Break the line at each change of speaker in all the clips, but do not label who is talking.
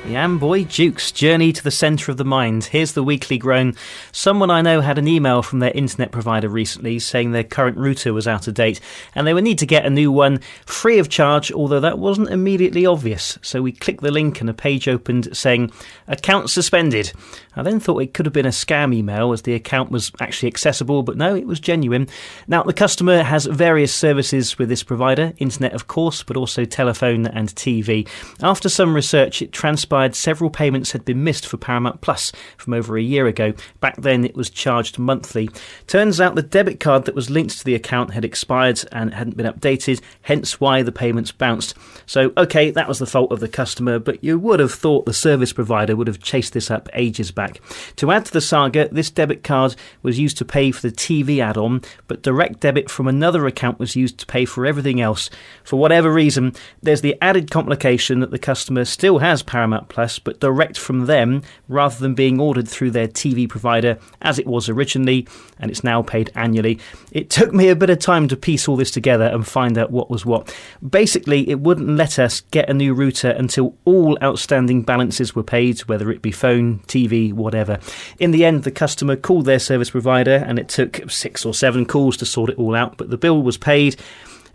Yamboy Duke's Journey to the Centre of the Mind. Here's the weekly groan. Someone I know had an email from their internet provider recently saying their current router was out of date and they would need to get a new one free of charge, although that wasn't immediately obvious. So we clicked the link and a page opened saying, account suspended. I then thought it could have been a scam email as the account was actually accessible, but no, it was genuine. Now, the customer has various services with this provider, internet of course, but also telephone and TV. After some research, it transpired several payments had been missed for Paramount Plus from over a year ago. Back then it was charged monthly. Turns out the debit card that was linked to the account had expired and hadn't been updated, hence why the payments bounced. So okay, that was the fault of the customer, but you would have thought the service provider would have chased this up ages back. To add to the saga, this debit card was used to pay for the TV add-on, but direct debit from another account was used to pay for everything else. For whatever reason, there's the added complication that the customer still has Paramount Plus, but direct from them rather than being ordered through their TV provider as it was originally, and it's now paid annually. It took me a bit of time to piece all this together and find out what was what. Basically, it wouldn't let us get a new router until all outstanding balances were paid, whether it be phone, TV, whatever. In the end, the customer called their service provider and it took 6 or 7 calls to sort it all out, but the bill was paid.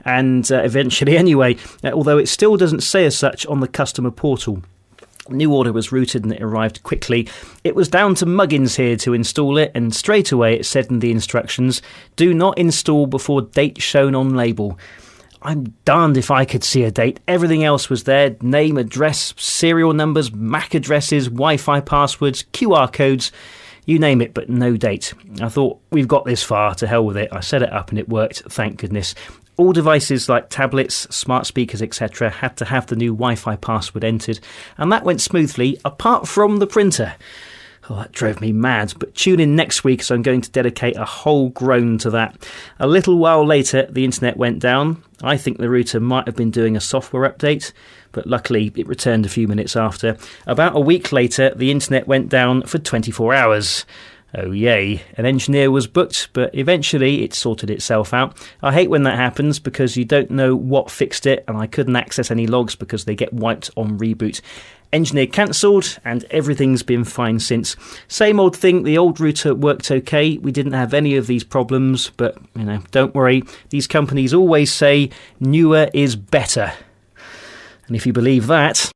And eventually anyway, although it still doesn't say as such on the customer portal. New order was routed and it arrived quickly. It was down to Muggins here to install it, and straight away it said in the instructions, do not install before date shown on label. I'm darned if I could see a date. Everything else was there: name, address, serial numbers, MAC addresses, Wi-Fi passwords, QR codes, you name it, but no date. I thought, we've got this far, to hell with it. I set it up and it worked, thank goodness. All devices like tablets, smart speakers, etc. had to have the new Wi-Fi password entered, and that went smoothly, apart from the printer. Oh, that drove me mad, but tune in next week as I'm going to dedicate a whole groan to that. A little while later, the internet went down. I think the router might have been doing a software update, but luckily it returned a few minutes after. About a week later, the internet went down for 24 hours. Oh yay, an engineer was booked, but eventually it sorted itself out. I hate when that happens because you don't know what fixed it, and I couldn't access any logs because they get wiped on reboot. Engineer cancelled and everything's been fine since. Same old thing, the old router worked okay. We didn't have any of these problems, but don't worry. These companies always say newer is better. And if you believe that...